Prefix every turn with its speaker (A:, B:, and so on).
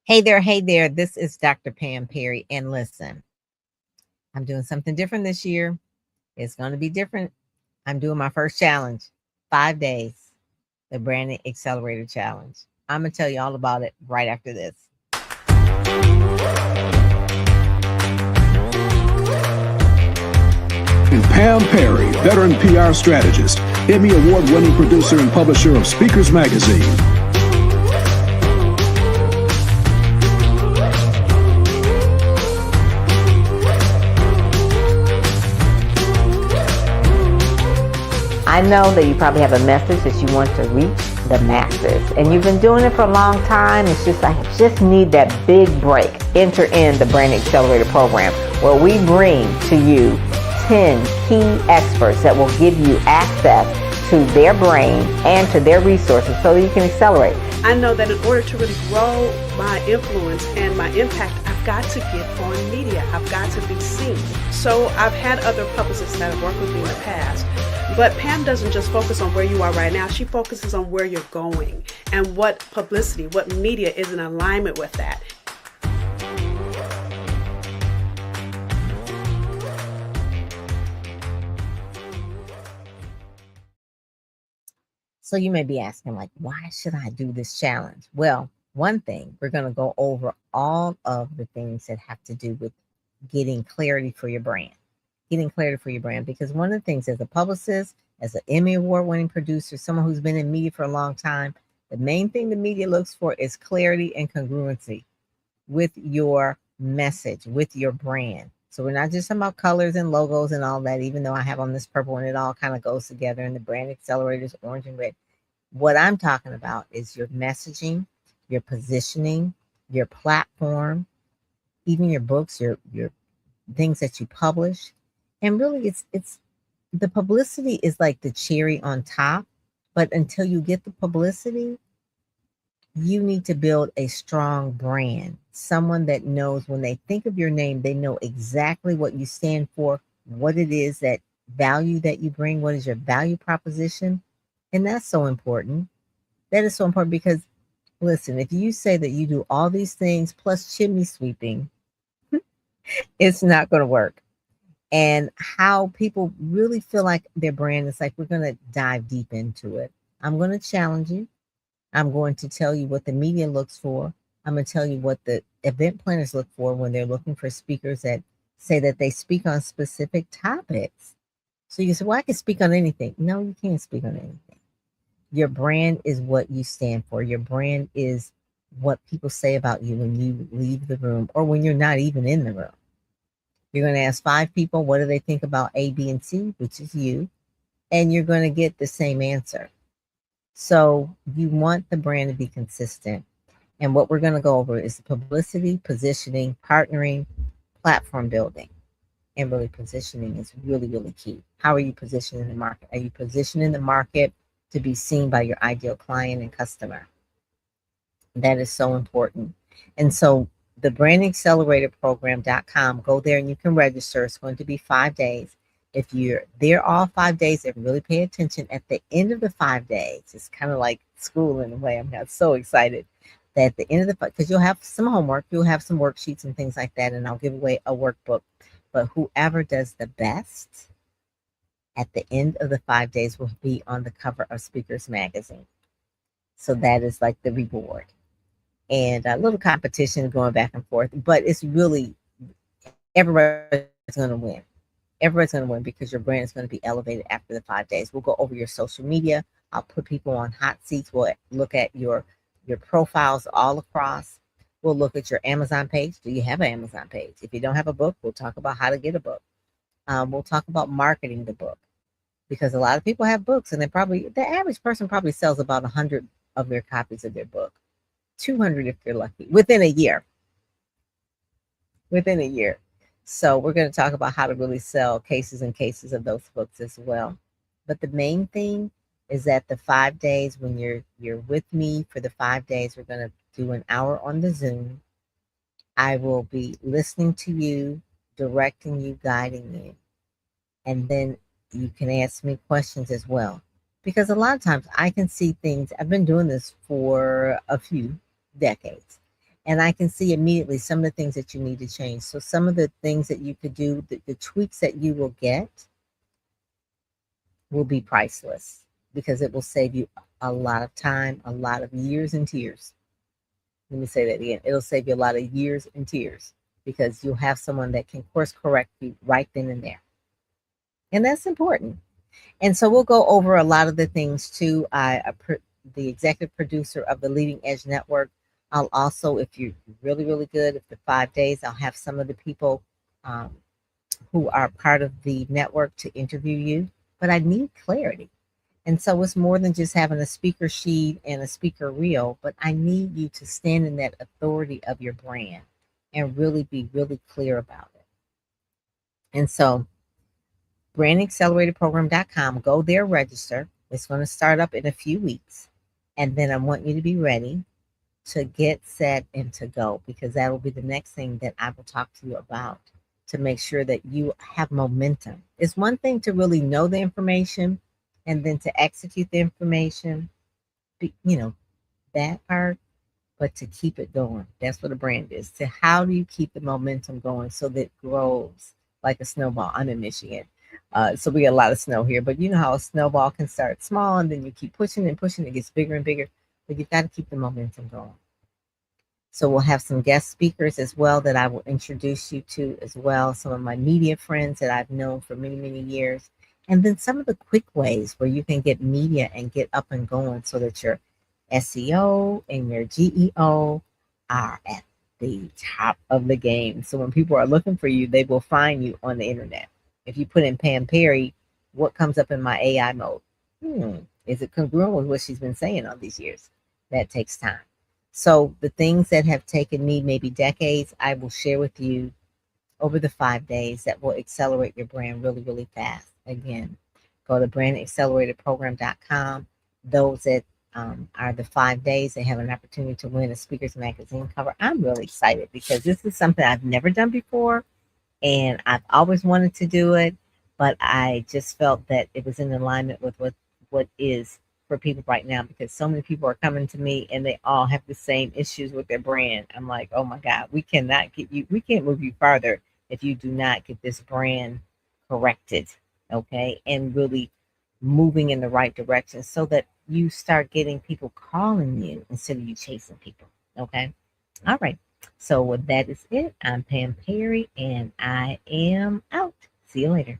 A: Hey there. This is Dr. Pam Perry. And listen, I'm doing something different this year. It's going to be different. I'm doing my first challenge, 5 days, the Branding Accelerator Challenge. I'm going to tell you all about it right after this.
B: And Pam Perry, veteran PR strategist, Emmy award-winning producer and publisher of Speakers Magazine.
C: I know that you probably have a message that you want to reach the masses, and you've been doing it for a long time. It's just I just need that big break. Enter in the Branding Accelerator program, where we bring to you 10 key experts that will give you access to their brain and to their resources so that you can accelerate.
D: I know that in order to really grow my influence and my impact, I've got to get on media. I've got to be seen. So I've had other publicists that have worked with me in the past. But Pam doesn't just focus on where you are right now. She focuses on where you're going and what publicity, what media is in alignment with that.
A: So you may be asking, like, why should I do this challenge? Well, one thing, we're going to go over all of the things that have to do with getting clarity for your brand. Getting clarity for your brand, because one of the things as a publicist, as an Emmy award-winning producer, someone who's been in media for a long time, the main thing the media looks for is clarity and congruency with your message, with your brand. So we're not just talking about colors and logos and all that, even though I have on this purple and it all kind of goes together, and the brand accelerators orange and red. What I'm talking about is your messaging, your positioning, your platform, even your books, your things that you publish. And really, it's the publicity is like the cherry on top. But until you get the publicity, you need to build a strong brand. Someone that knows when they think of your name, they know exactly what you stand for, what it is, that value that you bring, what is your value proposition. And that's so important. That is so important because, listen, if you say that you do all these things plus chimney sweeping, it's not going to work. And how people really feel like their brand is like, we're going to dive deep into it. I'm going to challenge you. I'm going to tell you what the media looks for. I'm going to tell you what the event planners look for when they're looking for speakers that say that they speak on specific topics. So you say, well, I can speak on anything. No, you can't speak on anything. Your brand is what you stand for. Your brand is what people say about you when you leave the room or when you're not even in the room. You're going to ask 5 people, what do they think about A, B, and C, which is you, and you're going to get the same answer. So you want the brand to be consistent. And what we're going to go over is publicity, positioning, partnering, platform building. And really positioning is really, really key. How are you positioning the market? Are you positioning the market to be seen by your ideal client and customer? That is so important. And so the brandacceleratorprogram.com, go there and you can register. It's going to be 5 days. If you're there all 5 days and really pay attention at the end of the 5 days, it's kind of like school in a way. I'm so excited that at the end of the, because you'll have some homework, you'll have some worksheets and things like that, and I'll give away a workbook. But whoever does the best at the end of the 5 days will be on the cover of Speakers Magazine. So that is like the reward. And a little competition going back and forth, but it's really, everybody's going to win. Everybody's going to win because your brand is going to be elevated after the 5 days. We'll go over your social media. I'll put people on hot seats. We'll look at your profiles all across. We'll look at your Amazon page. Do you have an Amazon page? If you don't have a book, we'll talk about how to get a book. We'll talk about marketing the book, because a lot of people have books and the average person probably sells about 100 of their copies of their book. 200 if you're lucky, within a year. So we're going to talk about how to really sell cases and cases of those books as well. But the main thing is that the 5 days, when you're with me for the 5 days, we're going to do an hour on the Zoom. I will be listening to you, directing you, guiding you. And then you can ask me questions as well. Because a lot of times I can see things, I've been doing this for a few decades. And I can see immediately some of the things that you need to change. So some of the things that you could do, the tweaks that you will get will be priceless because it will save you a lot of time, a lot of years and tears. Let me say that again. It'll save you a lot of years and tears because you'll have someone that can course correct you right then and there. And that's important. And so we'll go over a lot of the things too. The executive producer of the Leading Edge Network. I'll also, if you're really, really good, if the 5 days, I'll have some of the people um, who are part of the network to interview you. But I need clarity. And so it's more than just having a speaker sheet and a speaker reel, but I need you to stand in that authority of your brand and really be really clear about it. And so brandacceleratorprogram.com, go there, register. It's going to start up in a few weeks. And then I want you to be ready to get set and to go because that will be the next thing that I will talk to you about to make sure that you have momentum. It's one thing to really know the information and then to execute the information, that part, but to keep it going. That's what a brand is. So how do you keep the momentum going so that it grows like a snowball? I'm in Michigan. So we get a lot of snow here, but you know how a snowball can start small and then you keep pushing and pushing, it gets bigger and bigger, but you've got to keep the momentum going. So we'll have some guest speakers as well that I will introduce you to as well. Some of my media friends that I've known for many, many years. And then some of the quick ways where you can get media and get up and going so that your SEO and your GEO are at the top of the game. So when people are looking for you, they will find you on the internet. If you put in Pam Perry, what comes up in my AI mode? Is it congruent with what she's been saying all these years? That takes time. So the things that have taken me maybe decades, I will share with you over the 5 days that will accelerate your brand really, really fast. Again, go to brandacceleratorprogram.com. Those that are the 5 days, they have an opportunity to win a Speakers Magazine cover. I'm really excited because this is something I've never done before and I've always wanted to do it, but I just felt that it was in alignment with what is for people right now because so many people are coming to me and they all have the same issues with their brand. I'm like, oh my God, we can't move you farther if you do not get this brand corrected, okay, and really moving in the right direction so that you start getting people calling you instead of you chasing people, okay? All right. So that is it. I'm Pam Perry and I am out. See you later.